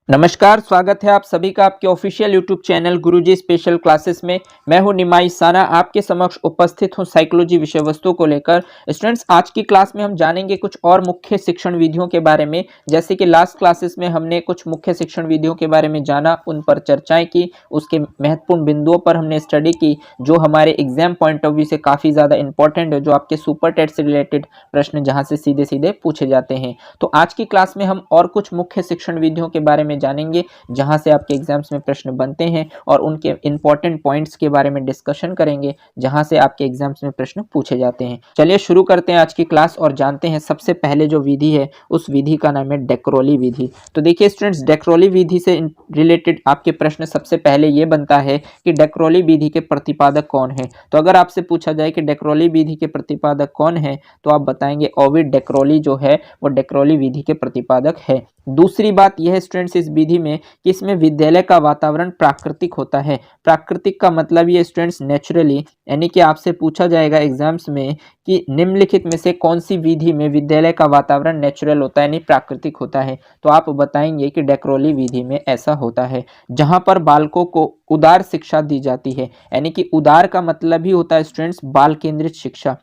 नमस्कार, स्वागत है आप सभी का आपके ऑफिशियल यूट्यूब चैनल गुरुजी स्पेशल क्लासेस में। मैं हूं निमाई साना, आपके समक्ष उपस्थित हूं साइकोलॉजी विषय वस्तु को लेकर। स्टूडेंट्स, आज की क्लास में हम जानेंगे कुछ और मुख्य शिक्षण विधियों के बारे में। जैसे कि लास्ट क्लासेस में हमने कुछ मुख्य शिक्षण विधियों के बारे में जाना, उन पर चर्चाएं की, उसके महत्वपूर्ण बिंदुओं पर हमने स्टडी की जो हमारे एग्जाम पॉइंट ऑफ व्यू से काफ़ी ज़्यादा इंपॉर्टेंट है, जो आपके सुपर टेट से रिलेटेड प्रश्न जहाँ से सीधे सीधे पूछे जाते हैं। तो आज की क्लास में हम और कुछ मुख्य शिक्षण विधियों के बारे में जानेंगे जहां से आपके एग्जाम्स में प्रश्न बनते हैं, और उनके इंपॉर्टेंट पॉइंट्स के बारे में डिस्कशन करेंगे जहां से आपके एग्जाम्स में प्रश्न पूछे जाते हैं। चलिए शुरू करते हैं आज की क्लास और जानते हैं सबसे पहले जो विधि है उस विधि का नाम है डेक्रोली विधि। तो देखिए स्टूडेंट्स, डेक्रोली विधि से रिलेटेड आपके प्रश्न सबसे पहले ये बनता है कि डेक्रोली विधि के प्रतिपादक कौन है। तो अगर आपसे पूछा जाए कि डेक्रोली विधि के प्रतिपादक कौन है तो आप बताएंगे ओविड डेक्रोली जो है वो डेक्रोली विधि के प्रतिपादक है। दूसरी बात यह है स्टूडेंट्स इस विधि में कि इसमें विद्यालय का वातावरण प्राकृतिक होता है। प्राकृतिक का मतलब ये स्टूडेंट्स नेचुरली, यानी कि आपसे पूछा जाएगा एग्जाम्स में कि निम्नलिखित में से कौन सी विधि में विद्यालय का वातावरण नेचुरल होता है, यानी प्राकृतिक होता है। तो आप बताएंगे कि डेक्रोली विधि में ऐसा होता है जहां पर बालकों को उदार शिक्षा दी जाती है, यानी कि उदार का मतलब ही होता है स्टूडेंट्स बाल केंद्रित शिक्षा।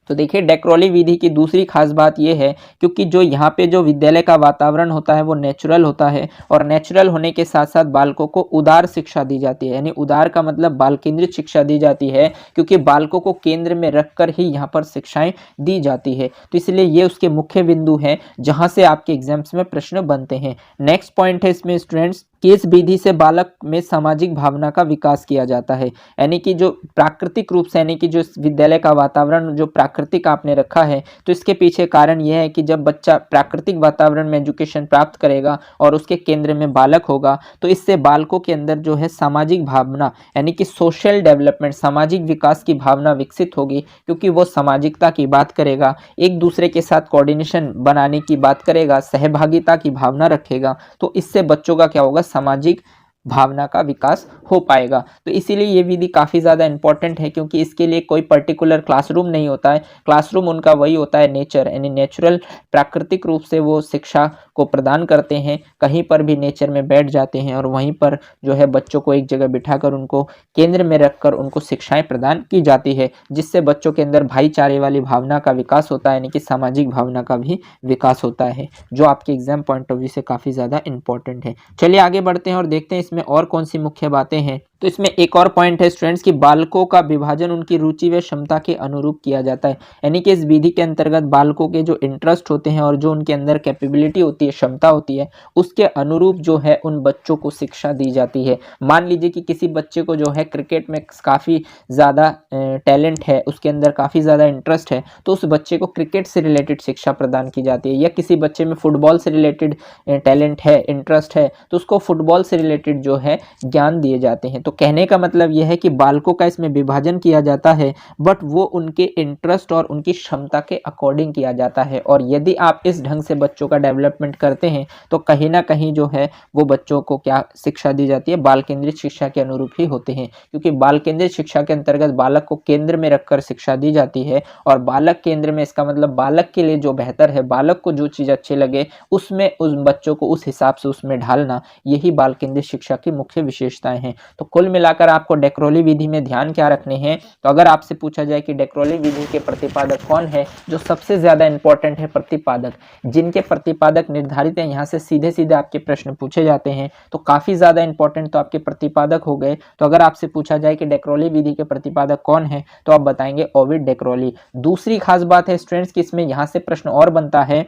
तो देखिए डेक्रोली विधि की दूसरी खास बात यह है क्योंकि जो यहाँ पे जो विद्यालय का वातावरण होता है वो नेचुरल होता है, और नेचुरल होने के साथ साथ बालकों को उदार शिक्षा दी जाती है, यानी उदार का मतलब बाल केंद्रित शिक्षा दी जाती है क्योंकि बालकों को केंद्र में रखकर ही यहाँ पर शिक्षाएं दी जाती है। तो इसलिए ये उसके मुख्य बिंदु हैं जहाँ से आपके एग्जाम्स में प्रश्न बनते हैं। नेक्स्ट पॉइंट है इसमें स्टूडेंट्स कि इस विधि से बालक में सामाजिक भावना का विकास किया जाता है, यानी कि जो प्राकृतिक रूप से, यानी कि जो विद्यालय का वातावरण जो प्राकृतिक आपने रखा है, तो इसके पीछे कारण यह है कि जब बच्चा प्राकृतिक वातावरण में एजुकेशन प्राप्त करेगा और उसके केंद्र में बालक होगा तो इससे बालकों के अंदर जो है सामाजिक भावना, यानी कि सोशल डेवलपमेंट, सामाजिक विकास की भावना विकसित होगी, क्योंकि वो सामाजिकता की बात करेगा, एक दूसरे के साथ कोऑर्डिनेशन बनाने की बात करेगा, सहभागिता की भावना रखेगा। तो इससे बच्चों का क्या होगा, सामाजिक भावना का विकास हो पाएगा। तो इसीलिए ये विधि काफ़ी ज़्यादा इंपॉर्टेंट है क्योंकि इसके लिए कोई पर्टिकुलर क्लासरूम नहीं होता है। क्लासरूम उनका वही होता है नेचर, यानी नेचुरल, प्राकृतिक रूप से वो शिक्षा को प्रदान करते हैं। कहीं पर भी नेचर में बैठ जाते हैं और वहीं पर जो है बच्चों को एक जगह बिठाकर उनको केंद्र में रखकर उनको शिक्षाएं प्रदान की जाती है, जिससे बच्चों के अंदर भाईचारे वाली भावना का विकास होता है, यानी कि सामाजिक भावना का भी विकास होता है, जो आपके एग्जाम पॉइंट ऑफ व्यू से काफ़ी ज़्यादा इंपॉर्टेंट है। चलिए आगे बढ़ते हैं और देखते हैं इसमें और कौन सी मुख्य बातें हैं। तो इसमें एक और पॉइंट है स्टूडेंट्स कि बालकों का विभाजन उनकी रुचि व क्षमता के अनुरूप किया जाता है, यानी कि इस विधि के अंतर्गत बालकों के जो इंटरेस्ट होते हैं और जो उनके अंदर कैपेबिलिटी होती है, क्षमता होती है, उसके अनुरूप जो है उन बच्चों को शिक्षा दी जाती है। मान लीजिए कि किसी बच्चे को जो है क्रिकेट में काफ़ी ज़्यादा टैलेंट है, उसके अंदर काफ़ी ज़्यादा इंटरेस्ट है, तो उस बच्चे को क्रिकेट से रिलेटेड शिक्षा प्रदान की जाती है। या किसी बच्चे में फुटबॉल से रिलेटेड टैलेंट है, इंटरेस्ट है, तो उसको फुटबॉल से रिलेटेड जो है ज्ञान दिए जाते हैं। तो कहने का मतलब यह है कि बालकों का इसमें विभाजन किया जाता है, बट वो उनके इंटरेस्ट और उनकी क्षमता के अकॉर्डिंग किया जाता है। और यदि आप इस ढंग से बच्चों का डेवलपमेंट करते हैं तो कहीं ना कहीं जो है वो बच्चों को क्या शिक्षा दी जाती है, बाल केंद्रित शिक्षा के अनुरूप ही होते हैं, क्योंकि बाल केंद्रित शिक्षा के अंतर्गत बालक को केंद्र में रखकर शिक्षा दी जाती है। और बालक केंद्र में, इसका मतलब बालक के लिए जो बेहतर है, बालक को जो चीज़ अच्छी लगे उसमें उस बच्चों को उस हिसाब से उसमें ढालना, यही बाल केंद्रित शिक्षा की मुख्य विशेषताएं हैं। तो कुल मिलाकर आपको डेक्रोली विधि में ध्यान क्या रखने हैं, तो अगर आपसे पूछा जाए कि डेक्रोली विधि के प्रतिपादक कौन है, जो सबसे ज्यादा इंपॉर्टेंट है प्रतिपादक, जिनके प्रतिपादक निर्धारित हैं, यहाँ से सीधे सीधे आपके प्रश्न पूछे जाते हैं, तो काफी ज्यादा इंपॉर्टेंट तो आपके प्रतिपादक हो गए। तो अगर आपसे पूछा जाए कि डेक्रोली विधि के प्रतिपादक कौन है तो आप बताएंगे ओविड डेक्रोली। दूसरी खास बात है स्टूडेंट्स कि इसमें यहाँ से प्रश्न और बनता है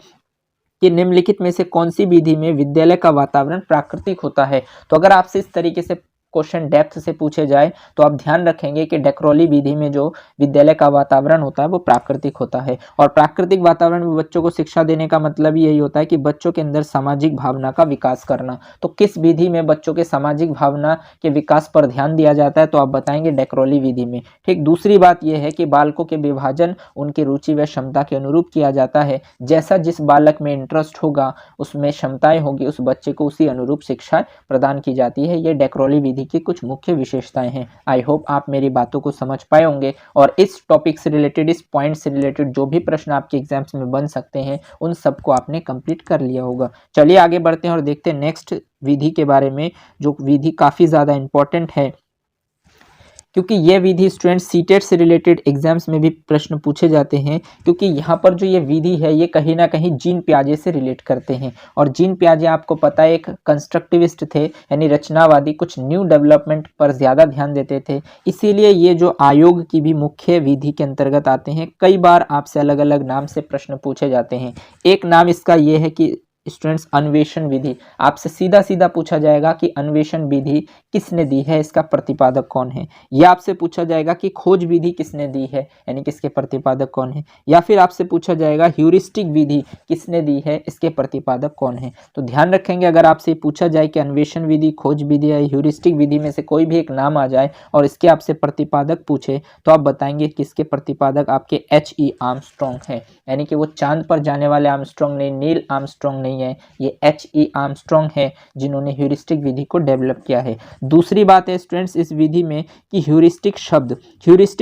कि निम्नलिखित में से कौन सी विधि में विद्यालय का वातावरण प्राकृतिक होता है। तो अगर आपसे इस तरीके से क्वेश्चन डेप्थ से पूछे जाए तो आप ध्यान रखेंगे कि डेक्रोली विधि में जो विद्यालय का वातावरण होता है वो प्राकृतिक होता है। और प्राकृतिक वातावरण में बच्चों को शिक्षा देने का मतलब यही होता है कि बच्चों के अंदर सामाजिक भावना का विकास करना। तो किस विधि में बच्चों के सामाजिक भावना के विकास पर ध्यान दिया जाता है, तो आप बताएंगे डेक्रोली विधि में। ठीक, दूसरी बात यह है कि बालकों के विभाजन उनकी रुचि व क्षमता के अनुरूप किया जाता है। जैसा जिस बालक में इंटरेस्ट होगा, उसमें क्षमताएं होगी, उस बच्चे को उसी अनुरूप शिक्षा प्रदान की जाती है। ये डेक्रोली विधि विधि की कुछ मुख्य विशेषताएं हैं। आई होप आप मेरी बातों को समझ पाए होंगे और इस टॉपिक से रिलेटेड, इस पॉइंट से रिलेटेड जो भी प्रश्न आपके एग्जाम्स में बन सकते हैं उन सबको आपने कंप्लीट कर लिया होगा। चलिए आगे बढ़ते हैं और देखते हैं नेक्स्ट विधि के बारे में, जो विधि काफ़ी ज़्यादा इंपॉर्टेंट है क्योंकि ये विधि स्टूडेंट्स सीटेट से रिलेटेड एग्जाम्स में भी प्रश्न पूछे जाते हैं, क्योंकि यहाँ पर जो ये विधि है ये कहीं ना कहीं जीन पियाजे से रिलेट करते हैं। और जीन पियाजे आपको पता है एक कंस्ट्रक्टिविस्ट थे, यानी रचनावादी, कुछ न्यू डेवलपमेंट पर ज़्यादा ध्यान देते थे। इसीलिए ये जो आयोग की भी मुख्य विधि के अंतर्गत आते हैं। कई बार आपसे अलग अलग नाम से प्रश्न पूछे जाते हैं। एक नाम इसका ये है कि स्टूडेंट्स अन्वेषण विधि, आपसे सीधा सीधा पूछा जाएगा कि अन्वेषण विधि किसने दी है, इसका प्रतिपादक कौन है। या आपसे पूछा जाएगा कि खोज विधि किसने दी है, यानी किसके प्रतिपादक कौन है। या फिर आपसे पूछा जाएगा ह्यूरिस्टिक विधि किसने दी है, इसके प्रतिपादक कौन है। तो ध्यान रखेंगे, अगर आपसे पूछा जाए कि अन्वेषण विधि, खोज विधि या ह्यूरिस्टिक विधि में से कोई भी एक नाम आ जाए और इसके आपसे प्रतिपादक पूछे तो आप बताएंगे कि इसके प्रतिपादक आपके H.E. आर्मस्ट्रॉन्ग है, यानी कि वो चांद पर जाने वाले आर्मस्ट्रॉन्ग नहीं, नील आर्मस्ट्रॉन्ग नहीं है, ये H.E. आर्मस्ट्रॉन्ग है जिन्होंने ह्यूरिस्टिक विधि को डेवलप किया है। दूसरी बात है स्टूडेंट्स इस विधि में कि ह्यूरिस्टिक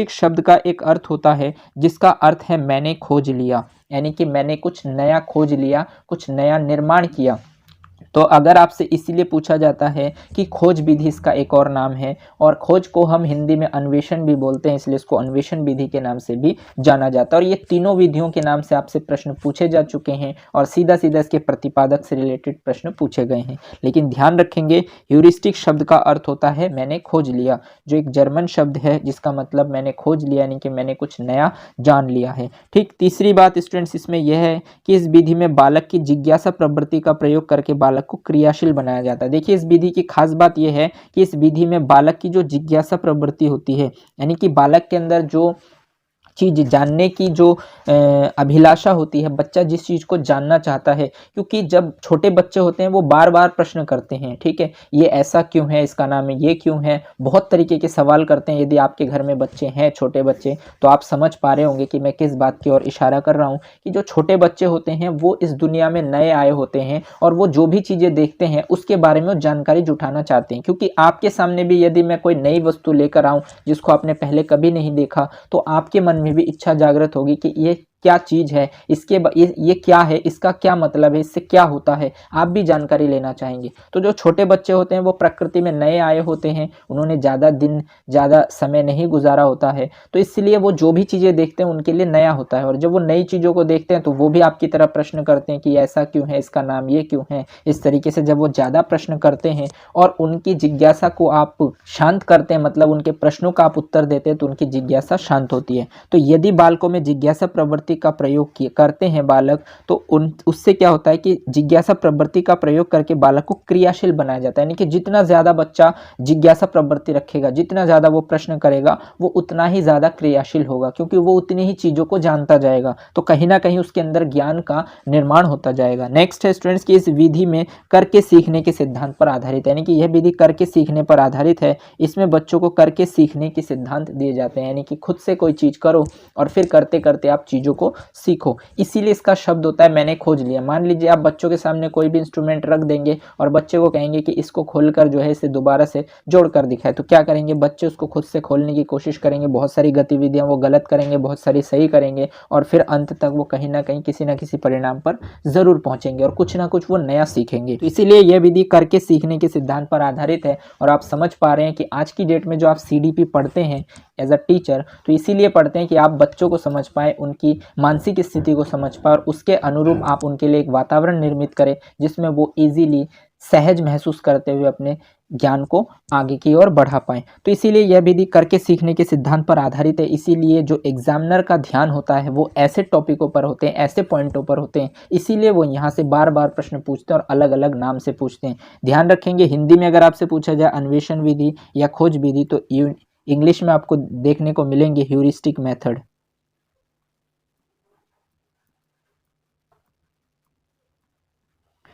शब्द का एक अर्थ होता है जिसका अर्थ है मैंने खोज लिया, यानी कि मैंने कुछ नया खोज लिया, कुछ नया निर्माण किया। तो अगर आपसे इसीलिए पूछा जाता है कि खोज विधि इसका एक और नाम है, और खोज को हम हिंदी में अन्वेषण भी बोलते हैं, इसलिए इसको अन्वेषण विधि के नाम से भी जाना जाता है। और ये तीनों विधियों के नाम से आपसे प्रश्न पूछे जा चुके हैं और सीधा सीधा इसके प्रतिपादक से रिलेटेड प्रश्न पूछे गए हैं। लेकिन ध्यान रखेंगे ह्यूरिस्टिक शब्द का अर्थ होता है मैंने खोज लिया, जो एक जर्मन शब्द है जिसका मतलब मैंने खोज लिया, यानी कि मैंने कुछ नया जान लिया है। ठीक, तीसरी बात स्टूडेंट्स इसमें यह है कि इस विधि में बालक की जिज्ञासा प्रवृत्ति का प्रयोग करके बालक को क्रियाशील बनाया जाता है। देखिए इस विधि की खास बात यह है कि इस विधि में बालक की जो जिज्ञासा प्रवृत्ति होती है, यानी कि बालक के अंदर जो चीज जानने की जो अभिलाषा होती है, बच्चा जिस चीज को जानना चाहता है, क्योंकि जब छोटे बच्चे होते हैं वो बार बार प्रश्न करते हैं, ठीक है, ये ऐसा क्यों है, इसका नाम है ये क्यों है, बहुत तरीके के सवाल करते हैं। यदि आपके घर में बच्चे हैं, छोटे बच्चे, तो आप समझ पा रहे होंगे कि मैं किस बात की ओर इशारा कर रहा हूँ, कि जो छोटे बच्चे होते हैं वो इस दुनिया में नए आए होते हैं और वो जो भी चीजें देखते हैं उसके बारे में जानकारी जुटाना चाहते हैं। क्योंकि आपके सामने भी यदि मैं कोई नई वस्तु लेकर आऊं जिसको आपने पहले कभी नहीं देखा, तो आपके मन में भी इच्छा जागृत होगी कि ये क्या चीज है, ये क्या है, इसका क्या मतलब है, इससे क्या होता है, आप भी जानकारी लेना चाहेंगे। तो जो छोटे बच्चे होते हैं वो प्रकृति में नए आए होते हैं, उन्होंने ज़्यादा समय नहीं गुजारा होता है, तो इसलिए वो जो भी चीज़ें देखते हैं उनके लिए नया होता है। और जब वो नई चीज़ों को देखते हैं तो वो भी आपकी तरह प्रश्न करते हैं कि ऐसा क्यों है, इसका नाम ये क्यों है। इस तरीके से जब वो ज़्यादा प्रश्न करते हैं और उनकी जिज्ञासा को आप शांत करते हैं, मतलब उनके प्रश्नों का आप उत्तर देते हैं, तो उनकी जिज्ञासा शांत होती है। तो यदि बालकों में जिज्ञासा प्रवृत्ति का प्रयोग करते हैं बालक, तो उससे क्या होता है कि जिज्ञासा प्रवृत्ति का प्रयोग करके बालक को क्रियाशील बनाया जाता है। यानी कि जितना ज्यादा बच्चा जिज्ञासा प्रवृत्ति रखेगा, जितना ज्यादा वो प्रश्न करेगा, वो उतना ही ज्यादा क्रियाशील होगा, क्योंकि वो उतनी ही चीजों को जानता जाएगा, तो कहीं ना कहीं उसके अंदर ज्ञान का निर्माण होता जाएगा। नेक्स्ट है स्टूडेंट्स की इस विधि में करके सीखने के सिद्धांत पर आधारित है, यानी कि यह विधि करके सीखने पर आधारित है। इसमें बच्चों को करके सीखने के सिद्धांत दिए जाते हैं, यानी कि खुद से कोई चीज करो और फिर करते करते आप चीजों को सीखो। इसीलिए इसका शब्द होता है मैंने खोज लिया। मान लीजिए आप बच्चों के सामने कोई भी इंस्ट्रूमेंट रख देंगे और बच्चे को कहेंगे कि इसको खोलकर जो है इसे दोबारा से जोड़कर दिखाए, तो क्या करेंगे, बच्चे उसको खुद से खोलने की कोशिश करेंगे, बहुत सारी गतिविधियां वो गलत करेंगे, बहुत सारी सही करेंगे, और फिर अंत तक वो कहीं ना कहीं किसी ना किसी परिणाम पर जरूर पहुंचेंगे और कुछ ना कुछ वो नया सीखेंगे। तो इसीलिए यह विधि करके सीखने के सिद्धांत पर आधारित है। और आप समझ पा रहे हैं कि आज की डेट में जो आप CDP पढ़ते हैं एज अ टीचर, तो इसीलिए पढ़ते हैं कि आप बच्चों को समझ पाए, उनकी मानसिक स्थिति को समझ पाए और उसके अनुरूप आप उनके लिए एक वातावरण निर्मित करें जिसमें वो इजीली सहज महसूस करते हुए अपने ज्ञान को आगे की ओर बढ़ा पाएं। तो इसीलिए यह विधि करके सीखने के सिद्धांत पर आधारित है। इसीलिए जो एग्जामिनर का ध्यान होता है वो ऐसे टॉपिकों पर होते हैं, ऐसे पॉइंटों पर होते हैं, इसीलिए वो यहाँ से बार बार प्रश्न पूछते हैं और अलग अलग नाम से पूछते हैं। ध्यान रखेंगे, हिंदी में अगर आपसे पूछा जाए अन्वेषण विधि या खोज विधि, तो इंग्लिश में आपको देखने को मिलेंगे ह्यूरिस्टिक मेथड।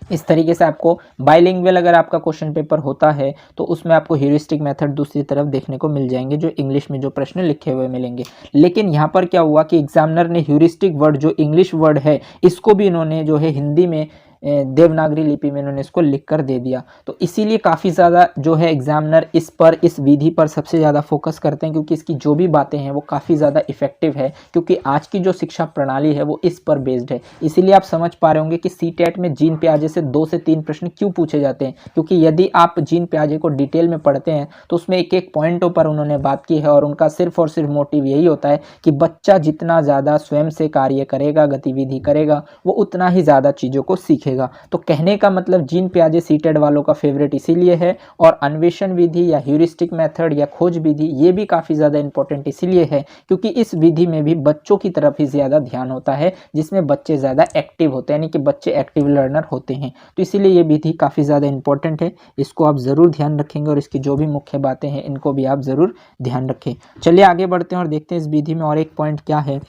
इस तरीके से आपको बाइलिंगुअल अगर आपका क्वेश्चन पेपर होता है तो उसमें आपको ह्यूरिस्टिक मेथड दूसरी तरफ देखने को मिल जाएंगे, जो इंग्लिश में जो प्रश्न लिखे हुए मिलेंगे। लेकिन यहाँ पर क्या हुआ कि एग्जामिनर ने ह्यूरिस्टिक वर्ड, जो इंग्लिश वर्ड है, इसको भी इन्होंने जो है हिंदी में देवनागरी लिपि में इन्होंने इसको लिख कर दे दिया। तो इसीलिए काफ़ी ज़्यादा जो है एग्जामिनर इस विधि पर सबसे ज़्यादा फोकस करते हैं, क्योंकि इसकी जो भी बातें हैं वो काफ़ी ज़्यादा इफेक्टिव है, क्योंकि आज की जो शिक्षा प्रणाली है वो इस पर बेस्ड है। इसीलिए आप समझ पा रहे होंगे कि सीटेट में जीन पियाजे से 2 से 3 प्रश्न क्यों पूछे जाते हैं, क्योंकि यदि आप जीन पियाजे को डिटेल में पढ़ते हैं तो उसमें एक एक पॉइंटों पर उन्होंने बात की है, और उनका सिर्फ और सिर्फ मोटिव यही होता है कि बच्चा जितना ज़्यादा स्वयं से कार्य करेगा, गतिविधि करेगा, वो उतना ही ज़्यादा चीज़ों को सीखेगा। तो कहने का मतलब जीन पियाजे सीटेट वालों का फेवरेट इसीलिए है, और अन्वेषण विधि या ह्यूरिस्टिक मेथड या खोज विधि ये भी काफ़ी ज़्यादा इंपॉर्टेंट इसीलिए है क्योंकि इस विधि में भी बच्चों की तरफ ही ज़्यादा ध्यान होता है, जिसमें बच्चे ज़्यादा एक्टिव होते हैं, यानी कि बच्चे एक्टिव लर्नर होते हैं। तो इसीलिए ये विधि काफ़ी ज़्यादा इंपॉर्टेंट है, इसको आप ज़रूर ध्यान रखेंगे और इसकी जो भी मुख्य बातें हैं इनको भी आप ज़रूर ध्यान रखें। चलिए आगे बढ़ते हैं और देखते हैं इस विधि में और एक पॉइंट क्या है।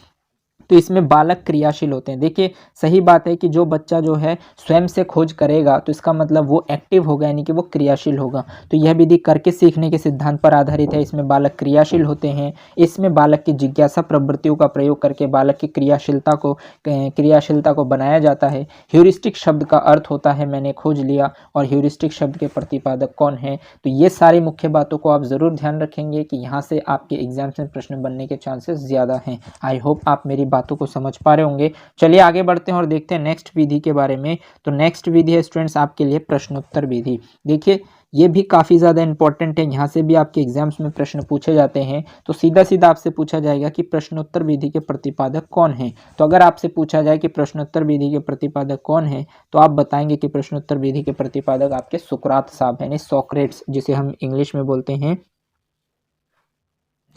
तो इसमें बालक क्रियाशील होते हैं। देखिए सही बात है कि जो बच्चा जो है स्वयं से खोज करेगा तो इसका मतलब वो एक्टिव होगा, यानी कि वो क्रियाशील होगा। तो यह विधि करके सीखने के सिद्धांत पर आधारित है। इसमें बालक क्रियाशील होते हैं। इसमें बालक की जिज्ञासा प्रवृत्तियों का प्रयोग करके बालक की क्रियाशीलता को बनाया जाता है। ह्यूरिस्टिक शब्द का अर्थ होता है मैंने खोज लिया, और ह्यूरिस्टिक शब्द के प्रतिपादक कौन है। तो ये सारी मुख्य बातों को आप ज़रूर ध्यान रखेंगे कि यहाँ से आपके एग्जाम में प्रश्न बनने के चांसेस ज़्यादा हैं। आई होप आप मेरी बातों को समझ पा रहे होंगे। चलिए आगे बढ़ते हैं और देखते हैं नेक्स्ट विधि के बारे में। तो नेक्स्ट विधि है स्टूडेंट्स आपके लिए प्रश्नोत्तर विधि। देखिए ये भी काफ़ी ज़्यादा इंपॉर्टेंट है, यहाँ से भी आपके एग्जाम्स में प्रश्न पूछे जाते हैं। तो सीधा सीधा आपसे पूछा जाएगा कि प्रश्नोत्तर विधि के प्रतिपादक कौन हैं। तो अगर आपसे पूछा जाए कि प्रश्नोत्तर विधि के प्रतिपादक कौन है, तो आप बताएंगे कि प्रश्नोत्तर विधि के प्रतिपादक आपके सुकरात साहब यानी सॉक्रेट्स, जिसे हम इंग्लिश में बोलते हैं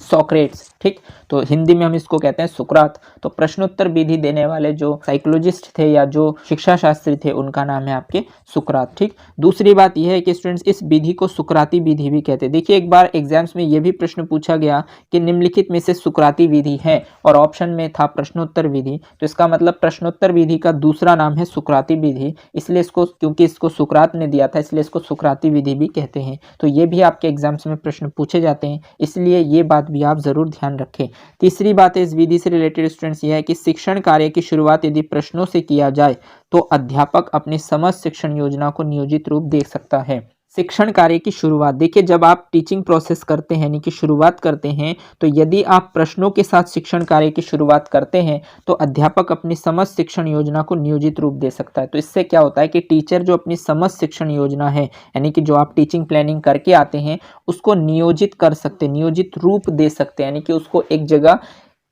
सॉक्रेट्स, ठीक। तो हिंदी में हम इसको कहते हैं सुकरात। तो प्रश्नोत्तर विधि देने वाले जो साइकोलॉजिस्ट थे या जो शिक्षा शास्त्री थे उनका नाम है आपके सुकरात, ठीक। दूसरी बात यह है कि स्टूडेंट्स इस विधि को सुकराती विधि भी कहते हैं। देखिए एक बार एग्जाम्स में यह भी प्रश्न पूछा गया कि निम्नलिखित में से सुकराती विधि है, और ऑप्शन में था प्रश्नोत्तर विधि। तो इसका मतलब प्रश्नोत्तर विधि का दूसरा नाम है सुकराती विधि, इसलिए इसको, क्योंकि इसको सुकरात ने दिया था इसलिए इसको सुकराती विधि भी कहते हैं। तो ये भी आपके एग्जाम्स में प्रश्न पूछे जाते हैं, इसलिए ये बात भी आप जरूर ध्यान रखें। तीसरी बात है इस विधि से रिलेटेड स्टूडेंट्स यह है कि शिक्षण कार्य की शुरुआत यदि प्रश्नों से किया जाए तो अध्यापक अपनी समस्त शिक्षण योजना को नियोजित रूप दे सकता है। शिक्षण कार्य की शुरुआत, देखिए जब आप टीचिंग प्रोसेस करते हैं यानी कि शुरुआत करते हैं, तो यदि आप प्रश्नों के साथ शिक्षण कार्य की शुरुआत करते हैं तो अध्यापक अपनी समस्त शिक्षण योजना को नियोजित रूप दे सकता है। तो इससे क्या होता है कि टीचर जो अपनी समस्त शिक्षण योजना है, यानी कि जो आप टीचिंग प्लानिंग करके आते हैं, उसको नियोजित कर सकते हैं, नियोजित रूप दे सकते हैं, यानी कि उसको एक जगह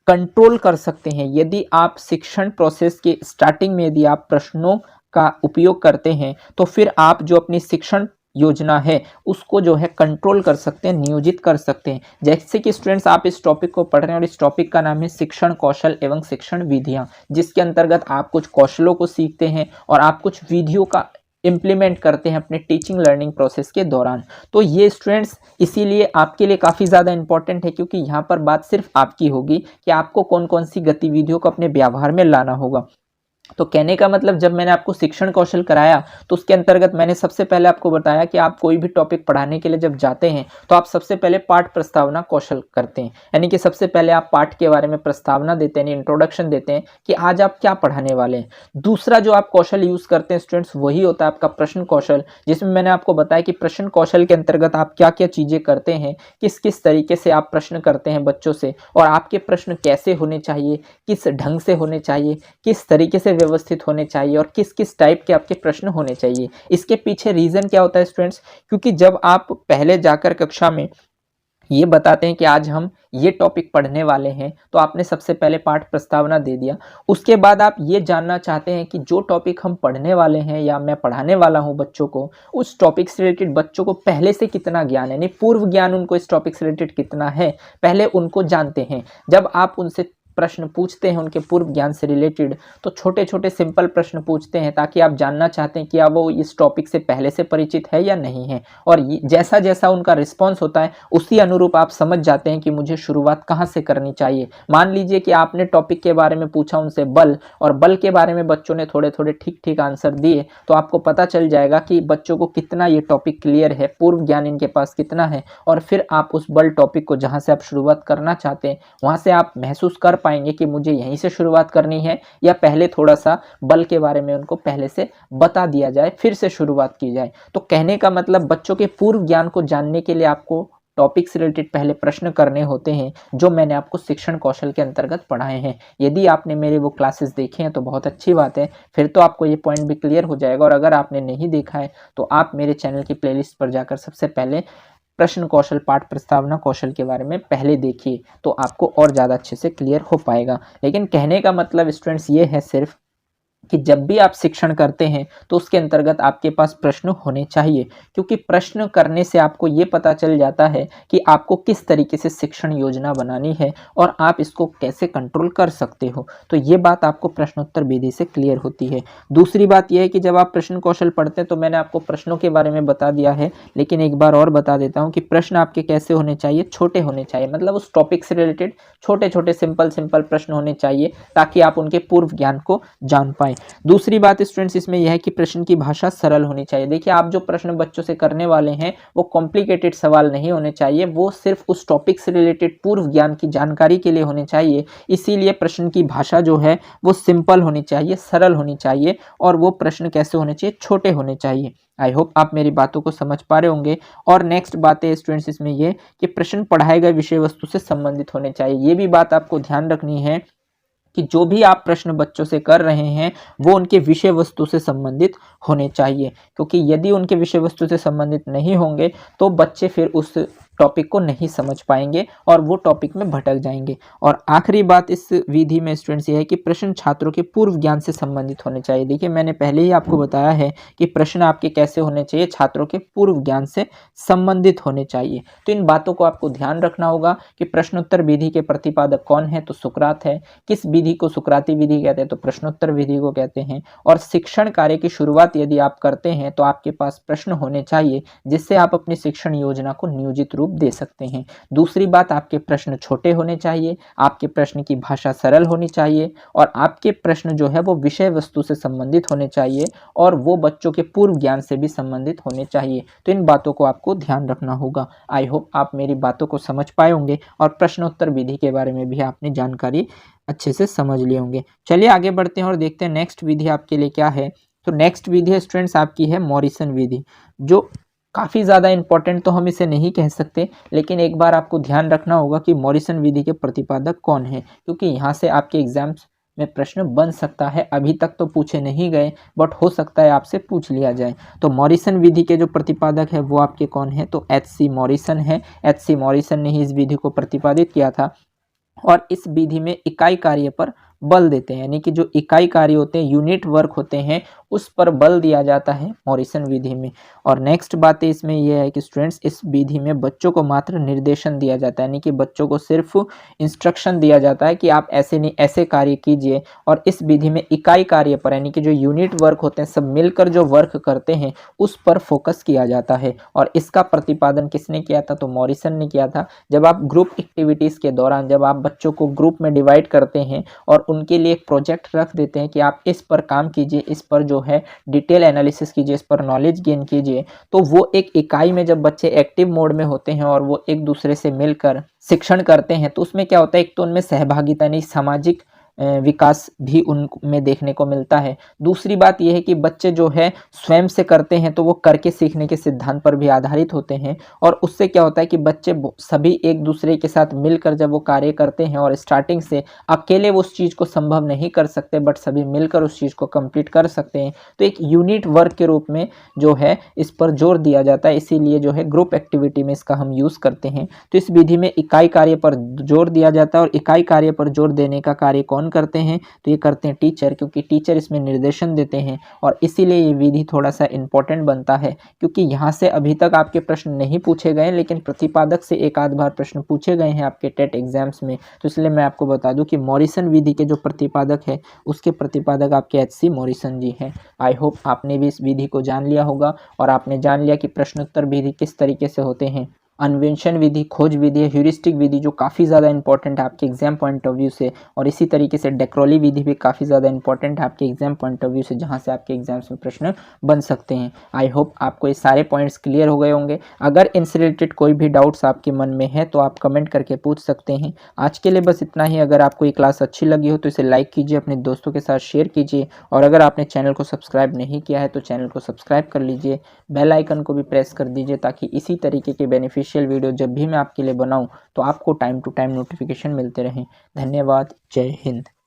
कंट्रोल कर सकते हैं। यदि आप शिक्षण प्रोसेस के स्टार्टिंग में यदि आप प्रश्नों का उपयोग करते हैं तो फिर आप जो अपनी शिक्षण योजना है उसको जो है कंट्रोल कर सकते हैं, नियोजित कर सकते हैं। जैसे कि स्टूडेंट्स आप इस टॉपिक को पढ़ रहे हैं और इस टॉपिक का नाम है शिक्षण कौशल एवं शिक्षण विधियां, जिसके अंतर्गत आप कुछ कौशलों को सीखते हैं और आप कुछ विधियों का इम्प्लीमेंट करते हैं अपने टीचिंग लर्निंग प्रोसेस के दौरान। तो ये स्टूडेंट्स इसीलिए आपके लिए काफ़ी ज़्यादा इंपॉर्टेंट है, क्योंकि यहाँ पर बात सिर्फ आपकी होगी कि आपको कौन कौन सी गतिविधियों को अपने व्यवहार में लाना होगा। तो कहने का मतलब जब मैंने आपको शिक्षण कौशल कराया तो उसके अंतर्गत मैंने सबसे पहले आपको बताया कि आप कोई भी टॉपिक पढ़ाने के लिए जब जाते हैं तो आप सबसे पहले पाठ प्रस्तावना कौशल करते हैं, यानी कि सबसे पहले आप पाठ के बारे में प्रस्तावना देते हैं, इंट्रोडक्शन देते हैं कि आज आप क्या पढ़ाने वाले हैं। दूसरा जो आप कौशल यूज करते हैं स्टूडेंट्स वही होता है आपका प्रश्न कौशल, जिसमें मैंने आपको बताया कि प्रश्न कौशल के अंतर्गत आप क्या क्या चीजें करते हैं, किस किस तरीके से आप प्रश्न करते हैं बच्चों से, और आपके प्रश्न कैसे होने चाहिए, किस ढंग से होने चाहिए, किस तरीके से व्यवस्थित होने चाहिए, और किस किस टाइप के आपके प्रश्न होने चाहिए। इसके पीछे रीजन क्या होता है स्टूडेंट्स, क्योंकि जब आप पहले जाकर कक्षा में ये बताते हैं कि आज हम ये टॉपिक पढ़ने वाले हैं, तो आपने सबसे पहले पाठ प्रस्तावना दे दिया। उसके बाद आप ये जानना चाहते हैं कि जो टॉपिक हम पढ़ने वाले हैं या मैं पढ़ाने वाला हूं बच्चों को, उस टॉपिक से रिलेटेड बच्चों को पहले से कितना ज्ञान है, यानी पूर्व ज्ञान उनको इस टॉपिक से रिलेटेड कितना है, पहले उनको जानते हैं। जब आप उनसे प्रश्न पूछते हैं उनके पूर्व ज्ञान से रिलेटेड, तो छोटे छोटे सिंपल प्रश्न पूछते हैं ताकि आप जानना चाहते हैं कि क्या वो इस टॉपिक से पहले से परिचित है या नहीं है, और जैसा जैसा उनका रिस्पॉन्स होता है उसी अनुरूप आप समझ जाते हैं कि मुझे शुरुआत कहाँ से करनी चाहिए। मान लीजिए कि आपने टॉपिक के बारे में पूछा उनसे बल, और बल के बारे में बच्चों ने थोड़े थोड़े ठीक ठीक आंसर दिए, तो आपको पता चल जाएगा कि बच्चों को कितना ये टॉपिक क्लियर है, पूर्व ज्ञान इनके पास कितना है, और फिर आप उस बल टॉपिक को जहाँ से आप शुरुआत करना चाहते हैं वहाँ से आप महसूस कर पाएंगे कि मुझे यहीं से शुरुआत करनी है या पहले थोड़ा सा बल के बारे में उनको पहले से बता दिया जाए, फिर से शुरुआत की जाए। तो कहने का मतलब बच्चों के पूर्व ज्ञान को जानने के लिए आपको टॉपिक से रिलेटेड पहले प्रश्न करने होते हैं, जो मैंने आपको शिक्षण कौशल के अंतर्गत पढ़ाए हैं। यदि आपने मेरे वो क्लासेस देखे हैं तो बहुत अच्छी बात है, फिर तो आपको ये पॉइंट भी क्लियर हो जाएगा। और अगर आपने नहीं देखा है तो आप मेरे चैनल की प्लेलिस्ट पर जाकर सबसे पहले प्रश्न कौशल, पाठ प्रस्तावना कौशल के बारे में पहले देखिए, तो आपको और ज़्यादा अच्छे से क्लियर हो पाएगा। लेकिन कहने का मतलब स्टूडेंट्स ये है सिर्फ कि जब भी आप शिक्षण करते हैं तो उसके अंतर्गत आपके पास प्रश्न होने चाहिए, क्योंकि प्रश्न करने से आपको ये पता चल जाता है कि आपको किस तरीके से शिक्षण योजना बनानी है और आप इसको कैसे कंट्रोल कर सकते हो। तो ये बात आपको प्रश्नोत्तर विधि से क्लियर होती है। दूसरी बात यह है कि जब आप प्रश्न कौशल पढ़ते हैं तो मैंने आपको प्रश्नों के बारे में बता दिया है, लेकिन एक बार और बता देता हूँ कि प्रश्न आपके कैसे होने चाहिए, छोटे होने चाहिए, मतलब उस टॉपिक से रिलेटेड छोटे छोटे सिंपल प्रश्न होने चाहिए, ताकि आप उनके पूर्व ज्ञान को जान पाएं। दूसरी बात स्टूडेंट्स इसमें यह है कि प्रश्न की भाषा सरल होनी चाहिए। देखिए, आप जो प्रश्न बच्चों से करने वाले हैं वो कॉम्प्लिकेटेड सवाल नहीं होने चाहिए, वो सिर्फ उस टॉपिक से रिलेटेड पूर्व ज्ञान की जानकारी के लिए होने चाहिए। इसीलिए प्रश्न की भाषा जो है वो सिंपल होनी चाहिए, सरल होनी चाहिए, और वो प्रश्न कैसे होने चाहिए, छोटे होने चाहिए। आई होप आप मेरी बातों को समझ पा रहे होंगे। और नेक्स्ट बात है स्टूडेंट्स इसमें ये कि प्रश्न पढ़ाए गए विषय वस्तु से संबंधित होने चाहिए। ये भी बात आपको ध्यान रखनी है कि जो भी आप प्रश्न बच्चों से कर रहे हैं वो उनके विषय वस्तु से संबंधित होने चाहिए, क्योंकि यदि उनके विषय वस्तु से संबंधित नहीं होंगे तो बच्चे फिर उस टॉपिक को नहीं समझ पाएंगे और वो टॉपिक में भटक जाएंगे। और आखिरी बात इस विधि में स्टूडेंट्स ये है कि प्रश्न छात्रों के पूर्व ज्ञान से संबंधित होने चाहिए। देखिए, मैंने पहले ही आपको बताया है कि प्रश्न आपके कैसे होने चाहिए, छात्रों के पूर्व ज्ञान से संबंधित होने चाहिए। तो इन बातों को आपको ध्यान रखना होगा कि प्रश्नोत्तर विधि के प्रतिपादक कौन है, तो सुकरात है। किस विधि को सुकराती विधि कहते हैं, तो प्रश्नोत्तर विधि को कहते हैं। और शिक्षण कार्य की शुरुआत यदि आप करते हैं तो आपके पास प्रश्न होने चाहिए, जिससे आप अपनी शिक्षण योजना को नियोजित रूप दे सकते हैं। दूसरी बात, आपके प्रश्न छोटे होने चाहिए, आपके प्रश्न की भाषा सरल होनी चाहिए, और आपके प्रश्न जो है वो विषय वस्तु से संबंधित होने चाहिए, और वो बच्चों के पूर्व ज्ञान से भी संबंधित होने चाहिए। तो इन बातों को आपको ध्यान रखना होगा। आई होप आप मेरी बातों को समझ पाए होंगे और प्रश्नोत्तर विधि के बारे में भी आपने जानकारी अच्छे से समझ लिए होंगे। चलिए आगे बढ़ते हैं और देखते हैं नेक्स्ट विधि आपके लिए क्या है। तो नेक्स्ट विधि है स्टूडेंट्स आपकी है मॉरिसन विधि, जो काफ़ी ज़्यादा इंपॉर्टेंट तो हम इसे नहीं कह सकते, लेकिन एक बार आपको ध्यान रखना होगा कि मॉरिसन विधि के प्रतिपादक कौन है, क्योंकि यहाँ से आपके एग्जाम्स में प्रश्न बन सकता है। अभी तक तो पूछे नहीं गए, बट हो सकता है आपसे पूछ लिया जाए। तो मॉरिसन विधि के जो प्रतिपादक है वो आपके कौन है, तो एच.सी. मॉरिसन है। एच.सी. मॉरिसन ने ही इस विधि को प्रतिपादित किया था, और इस विधि में इकाई कार्य पर बल देते हैं, यानी कि जो इकाई कार्य होते हैं, यूनिट वर्क होते हैं, उस पर बल दिया जाता है मॉरिसन विधि में। और नेक्स्ट बात इसमें यह है कि स्टूडेंट्स इस विधि में बच्चों को मात्र निर्देशन दिया जाता है, यानी कि बच्चों को सिर्फ इंस्ट्रक्शन दिया जाता है कि आप ऐसे नहीं ऐसे कार्य कीजिए। और इस विधि में इकाई कार्य पर, यानी कि जो यूनिट वर्क होते हैं, सब मिलकर जो वर्क करते हैं उस पर फोकस किया जाता है। और इसका प्रतिपादन किसने किया था, तो मॉरिसन ने किया था। जब आप ग्रुप एक्टिविटीज़ के दौरान, जब आप बच्चों को ग्रुप में डिवाइड करते हैं और उनके लिए एक प्रोजेक्ट रख देते हैं कि आप इस पर काम कीजिए, इस पर जो है डिटेल एनालिसिस कीजिए, इस पर नॉलेज गेन कीजिए, तो वो एक इकाई में जब बच्चे एक्टिव मोड में होते हैं और वो एक दूसरे से मिलकर शिक्षण करते हैं, तो उसमें क्या होता है, एक तो उनमें सहभागिता यानी सामाजिक विकास भी उनमें देखने को मिलता है। दूसरी बात यह है कि बच्चे जो है स्वयं से करते हैं तो वो करके सीखने के सिद्धांत पर भी आधारित होते हैं, और उससे क्या होता है कि बच्चे सभी एक दूसरे के साथ मिलकर जब वो कार्य करते हैं, और स्टार्टिंग से अकेले वो उस चीज़ को संभव नहीं कर सकते, बट सभी मिलकर उस चीज़ को कंप्लीट कर सकते हैं, तो एक यूनिट वर्क के रूप में जो है इस पर जोर दिया जाता है। इसीलिए जो है ग्रुप एक्टिविटी में इसका हम यूज़ करते हैं। तो इस विधि में इकाई कार्य पर जोर दिया जाता है, और इकाई कार्य पर जोर देने का कार्य कौन करते हैं, तो ये करते हैं टीचर, क्योंकि टीचर इसमें निर्देशन देते हैं। और इसीलिए ये विधि थोड़ा सा इंपॉर्टेंट बनता है, क्योंकि यहाँ से अभी तक आपके प्रश्न नहीं पूछे गए, लेकिन प्रतिपादक से एक आध बार प्रश्न पूछे गए हैं आपके टेट एग्जाम्स में। तो इसलिए मैं आपको बता दूं कि मॉरिसन विधि के जो प्रतिपादक है उसके प्रतिपादक आपके एच.सी. मॉरिसन जी हैं। आई होप आपने भी इस विधि को जान लिया होगा और आपने जान लिया कि प्रश्नोत्तर विधि किस तरीके से होते हैं। अन्वेषण विधि, खोज विधि, ह्यूरिस्टिक विधि जो काफ़ी ज़्यादा इंपॉर्टेंट है आपके एग्जाम पॉइंट ऑफ व्यू से, और इसी तरीके से डेक्रोली विधि भी काफ़ी ज़्यादा इंपॉर्टेंट है आपके एग्जाम पॉइंट ऑफ व्यू से, जहाँ से आपके एग्जाम्स में प्रश्न बन सकते हैं। आई होप आपको ये सारे पॉइंट्स क्लियर हो गए होंगे। अगर इनसे रिलेटेड कोई भी डाउट्स आपके मन में है तो आप कमेंट करके पूछ सकते हैं। आज के लिए बस इतना ही। अगर आपको ये क्लास अच्छी लगी हो तो इसे लाइक कीजिए, अपने दोस्तों के साथ शेयर कीजिए, और अगर आपने चैनल को सब्सक्राइब नहीं किया है तो चैनल को सब्सक्राइब कर लीजिए, बेल आइकन को भी प्रेस कर दीजिए, ताकि इसी तरीके के बेनिफिशियल वीडियो जब भी मैं आपके लिए बनाऊं तो आपको टाइम टू टाइम नोटिफिकेशन मिलते रहें। धन्यवाद। जय हिंद।